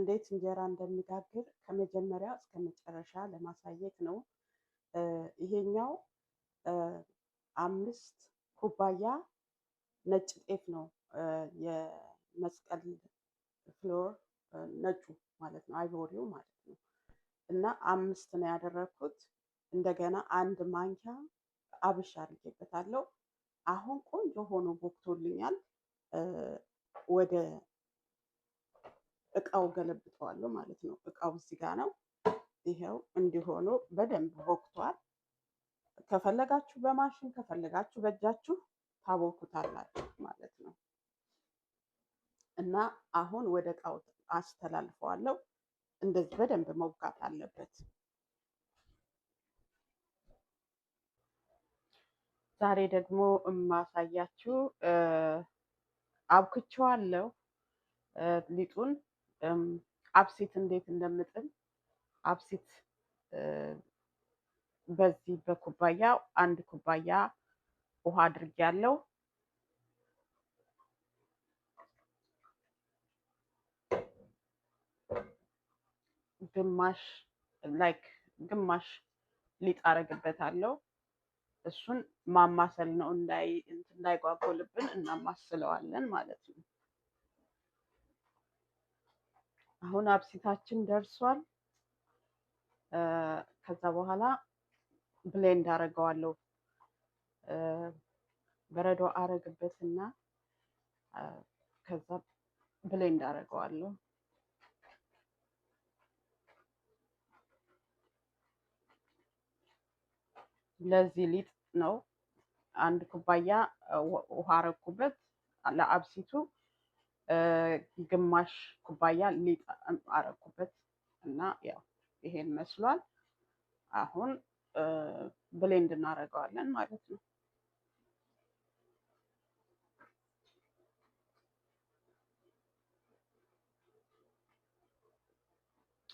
እንዴት እንጀራ እንደሚጋግር ከመጀመሪያ እስከ መጨረሻ ለማሳየት ነው። ይሄኛው 5 ኩባያ ነጭ ጤፍ ነው። የመስቀል ፍሎር ነጩ ማለት ነው፣ አይቮሪው ማለት ነው። እና 5 ነው ያደረኩት። እንደገና 1 ማንኪያ አብሽ አድርጌበታለሁ። አሁን ቆንጆ ሆኖ ቦክቶልኛል። ወደ እቃው ገለብጠዋለሁ ማለት ነው። እቃው እዚህ ጋር ነው። ይሄው እንዲሆኑ በደንብ ቦክቷል። ከፈለጋችሁ በማሽን ከፈለጋችሁ በእጃችሁ ታቦኩታላችሁ ማለት ነው። እና አሁን ወደ እቃው አስተላልፈዋለሁ። እንደዚህ በደንብ መውቃት አለበት። ዛሬ ደግሞ የማሳያችሁ አብክቼዋለሁ ሊጡን አብሲት እንዴት እንደምጥል አብሲት በዚህ በኩባያ 1 ኩባያ ውሃ አድርጌያለሁ። ግማሽ ሊጥ አረግበታለሁ። እሱን ማማሰል ነው እንዳይጓጎልብን እናማስለዋለን ማለት ነው። አሁን አብሲታችን ደርሷል። ከዛ በኋላ ብሌንድ አረገዋለሁ። በረዶ አረግበትና ከዛ ብሌንድ አረገዋለሁ። ለዚህ ሊጥ ነው 1 ኩባያ ውሃ አረኩበት ለአብሲቱ። ግማሽ ኩባያ ሊጥ አረኩበት እና ያው ይሄን መስሏል። አሁን ብሌንድ እናደርገዋለን ማለት ነው።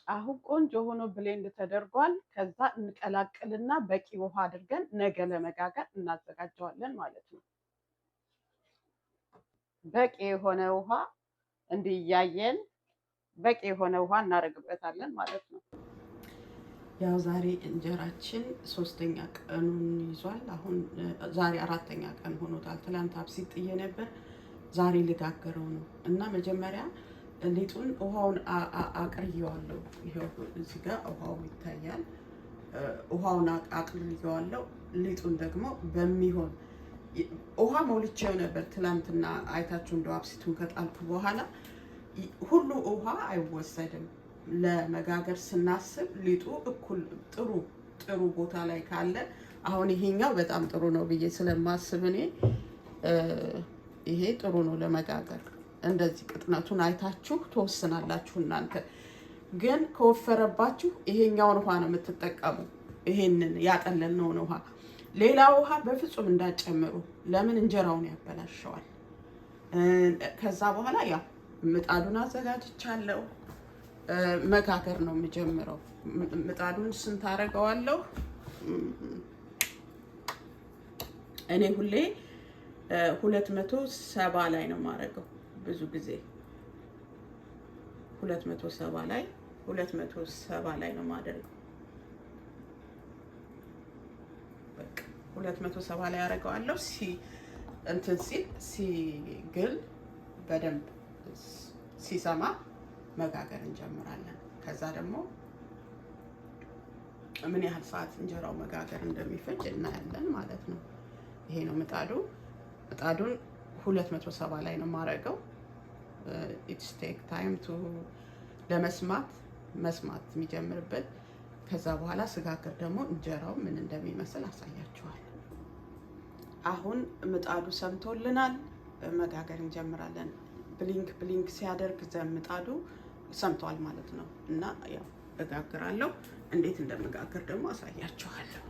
አሁን ቆንጆ ሆኖ ብሌንድ ተደርጓል። ከዛ እንቀላቅልና በቂ ውሃ አድርገን ነገ ለመጋገር እናዘጋጀዋለን ማለት ነው። በቂ የሆነ ውሃ እንዲያየን በቂ የሆነ ውሃ እናደርግበታለን ማለት ነው። ያው ዛሬ እንጀራችን 3ኛ ቀኑን ይዟል። አሁን ዛሬ 4ኛ ቀን ሆኖታል። ትላንት አብሲት ጥዬ ነበር። ዛሬ ልጋገረው ነው እና መጀመሪያ ሊጡን ውሃውን አቅርየዋለሁ። ይሄው እዚህ ጋር ውሃው ይታያል። ውሃውን አቅርየዋለሁ። ሊጡን ደግሞ በሚሆን ውሃ ሞልቼው ነበር ትላንትና። አይታችሁ እንደው አብሲቱን ከጣልኩ በኋላ ሁሉ ውሃ አይወሰድም። ለመጋገር ስናስብ ሊጡ እኩል ጥሩ ቦታ ላይ ካለ አሁን ይሄኛው በጣም ጥሩ ነው ብዬ ስለማስብ እኔ ይሄ ጥሩ ነው ለመጋገር። እንደዚህ ቅጥነቱን አይታችሁ ተወስናላችሁ እናንተ። ግን ከወፈረባችሁ ይሄኛውን ውሃ ነው የምትጠቀሙ። ይሄንን ያጠለልነውን ውሃ፣ ሌላ ውሃ በፍጹም እንዳጨምሩ። ለምን እንጀራውን ያበላሸዋል። ከዛ በኋላ ያው ምጣዱን አዘጋጅቻለሁ። መጋገር ነው የምጀምረው። ምጣዱን ስንት አደርገዋለሁ? እኔ ሁሌ 270 ላይ ነው የማደርገው። ብዙ ጊዜ 270 ላይ ነው የማደርገው። በቃ 270 ላይ አደርገዋለሁ። እንትን ሲግል በደንብ ሲሰማ መጋገር እንጀምራለን። ከዛ ደግሞ ምን ያህል ሰዓት እንጀራው መጋገር እንደሚፈጅ እናያለን ማለት ነው። ይሄ ነው ምጣዱ። ምጣዱን 270 ላይ ነው የማደርገው። ኢትስ ቴክ ታይም ቱ መስማት የሚጀምርበት። ከዛ በኋላ ስጋግር ደግሞ እንጀራው ምን እንደሚመስል አሳያችኋል። አሁን ምጣዱ ሰምቶልናል። መጋገር እንጀምራለን። ብሊንክ ሲያደርግ ምጣዱ ሰምቷል ማለት ነው። እና ያው እጋግራለሁ። እንዴት እንደምጋግር ደግሞ አሳያችኋለሁ።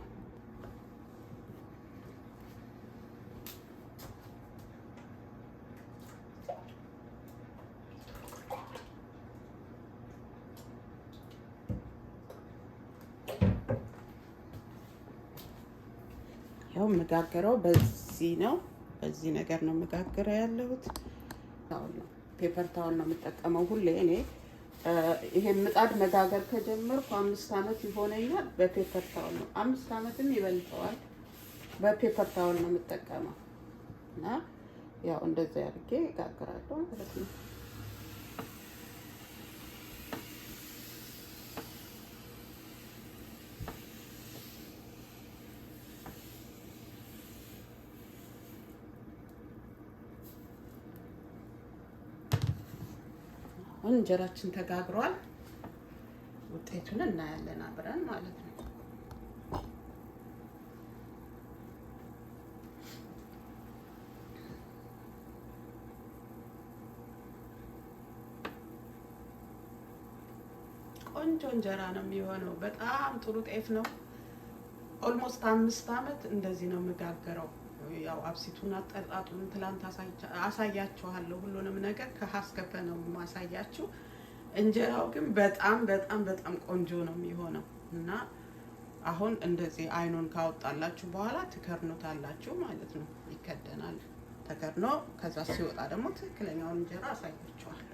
ያው የምጋግረው በዚህ ነው። በዚህ ነገር ነው የምጋግረው ያለሁት። ፔፐር ታውን ነው የምጠቀመው ሁሌ እኔ ይሄ ምጣድ መጋገር ከጀመርኩ 5 ዓመት ይሆነኛል። በፔፐር ታውል ነው፣ 5 ዓመትም ይበልጠዋል። በፔፐር ታውል ነው የምጠቀመው እና ያው እንደዚህ አድርጌ እጋግራለሁ ማለት ነው። አሁን እንጀራችን ተጋግሯል። ውጤቱን እናያለን አብረን ማለት ነው። ቆንጆ እንጀራ ነው የሚሆነው። በጣም ጥሩ ጤፍ ነው። ኦልሞስት 5 ዓመት እንደዚህ ነው የምጋገረው። ያው አብሲቱን አጠጣጡን ትላንት አሳያችኋለሁ። ሁሉንም ነገር ከሀስከፈ ነው ማሳያችሁ። እንጀራው ግን በጣም በጣም በጣም ቆንጆ ነው የሚሆነው እና አሁን እንደዚህ አይኑን ካወጣላችሁ በኋላ ትከርኑታላችሁ ማለት ነው። ይከደናል ተከርኖ፣ ከዛ ሲወጣ ደግሞ ትክክለኛውን እንጀራ አሳያችኋለሁ።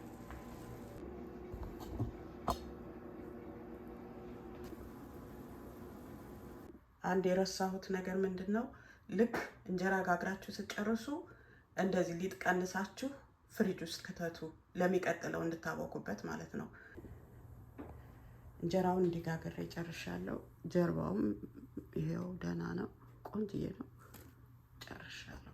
አንድ የረሳሁት ነገር ምንድን ነው? ልክ እንጀራ ጋግራችሁ ስትጨርሱ እንደዚህ ሊጥ ቀንሳችሁ ፍሪጅ ውስጥ ክተቱ፣ ለሚቀጥለው እንድታወቁበት ማለት ነው። እንጀራውን እንዲጋገር ጨርሻለሁ። ጀርባውም ይሄው ደህና ነው፣ ቆንጅዬ ነው። ጨርሻለሁ።